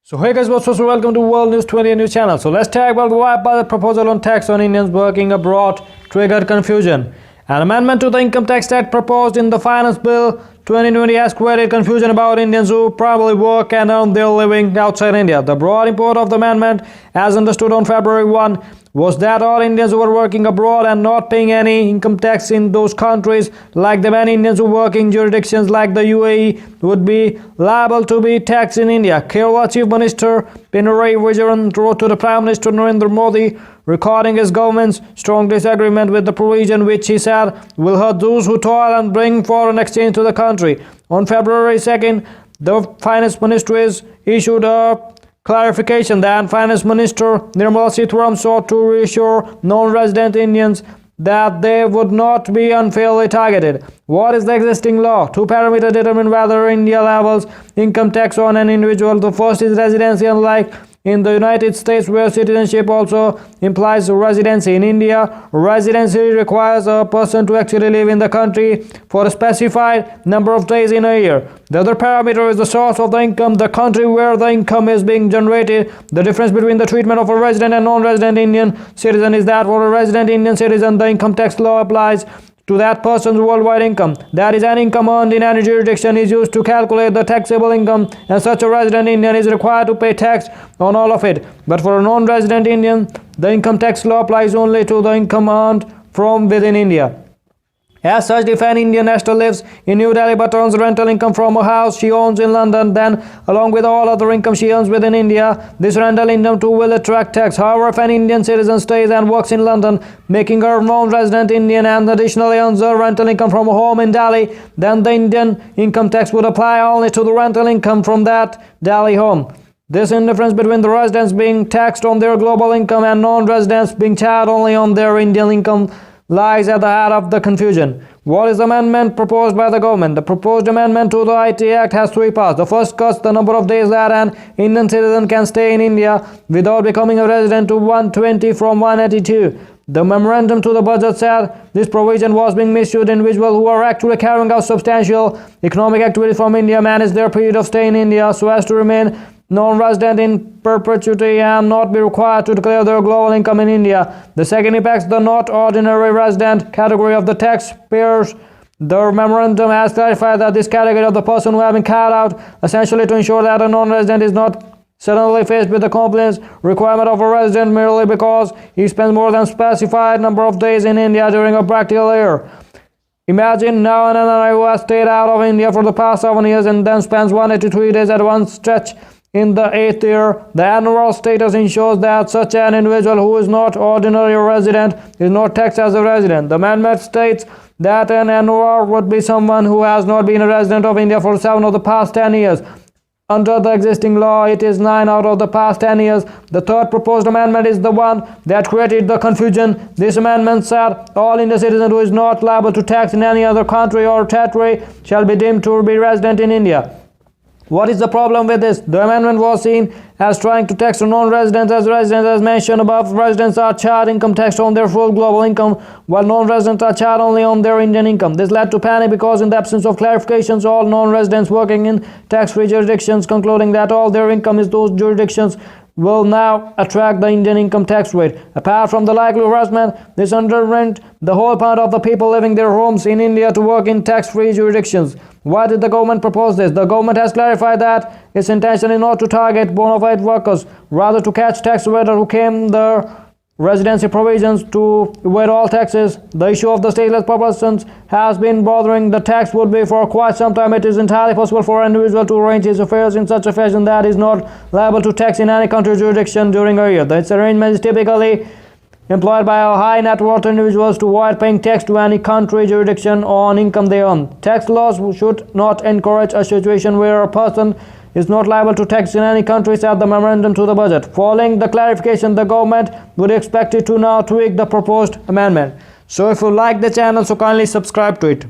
So hey guys, what's up? Welcome to World News 20 News channel. So let's talk about why budget proposal on tax on Indians working abroad triggered confusion. An amendment to the Income Tax Act proposed in the Finance Bill 2020 has created confusion about Indians who probably work and earn their living outside India. The broad import of the amendment, as understood on February 1, was that all Indians who were working abroad and not paying any income tax in those countries, like the many Indians who work in jurisdictions like the UAE, would be liable to be taxed in India. Kerala Chief Minister Pinarayi Vijayan wrote to the Prime Minister Narendra Modi, recording his government's strong disagreement with the provision which he said will hurt those who toil and bring foreign exchange to the country. On February 2nd, the Finance Ministry issued a clarification that Finance Minister Nirmala Sitharaman sought to reassure non-resident Indians that they would not be unfairly targeted. What is the existing law? Two parameters determine whether India levels income tax on an individual. The first is residency. Unlike in the United States, where citizenship also implies residency, in India, residency requires a person to actually live in the country for a specified number of days in a year. The other parameter is the source of the income, the country where the income is being generated. The difference between the treatment of a resident and non-resident Indian citizen is that for a resident Indian citizen, the income tax law applies to that person's worldwide income. That is, an income earned in any jurisdiction is used to calculate the taxable income, and such a resident Indian is required to pay tax on all of it. But for a non-resident Indian, the income tax law applies only to the income earned from within India. As such, if an Indian national lives in New Delhi but earns rental income from a house she owns in London, then along with all other income she earns within India, this rental income too will attract tax. However, if an Indian citizen stays and works in London, making her non-resident Indian, and additionally earns her rental income from a home in Delhi, then the Indian income tax would apply only to the rental income from that Delhi home. This indifference between the residents being taxed on their global income and non-residents being taxed only on their Indian income lies at the heart of the confusion. What is the amendment proposed by the government? The proposed amendment to the IT Act has three parts. The first cuts the number of days that an Indian citizen can stay in India without becoming a resident to 120 from 182. The memorandum to the budget said this provision was being misused. Individuals who are actually carrying out substantial economic activity from India manage their period of stay in India so as to remain non-resident in perpetuity and not be required to declare their global income in India. The second impacts the not ordinary resident category of the taxpayers. The memorandum has clarified that this category of the person who have been carried out essentially to ensure that a non-resident is not suddenly faced with the compliance requirement of a resident merely because he spends more than specified number of days in India during a practical year. Imagine now an NRI who has stayed out of India for the past 7 years and then spends 183 days at one stretch in the 8th year. The annual status ensures that such an individual who is not ordinary resident is not taxed as a resident. The amendment states that an annual would be someone who has not been a resident of India for 7 of the past 10 years. Under the existing law, it is 9 out of the past 10 years. The third proposed amendment is the one that created the confusion. This amendment said all Indian citizen who is not liable to tax in any other country or territory shall be deemed to be resident in India. What is the problem with this? The amendment was seen as trying to tax non-residents as residents. As mentioned above, residents are charged income tax on their full global income, while non-residents are charged only on their Indian income. This led to panic because in the absence of clarifications, all non-residents working in tax-free jurisdictions concluding that all their income is those jurisdictions will now attract the Indian income tax rate. Apart from the likely harassment, this underwent the whole point of the people leaving their homes in India to work in tax-free jurisdictions. Why did the government propose this? The government has clarified that its intention is not to target bona fide workers, rather to catch tax evaders who came the residency provisions to evade all taxes. The issue of the stateless persons has been bothering the tax would be for quite some time. It is entirely possible for an individual to arrange his affairs in such a fashion that he is not liable to tax in any country jurisdiction during a year. This arrangement is typically employed by high net worth individuals to avoid paying tax to any country jurisdiction on income they earn. Tax laws should not encourage a situation where a person is not liable to tax in any country, said the memorandum to the budget. Following the clarification, the government would expect it to now tweak the proposed amendment. So if you like the channel, so kindly subscribe to it.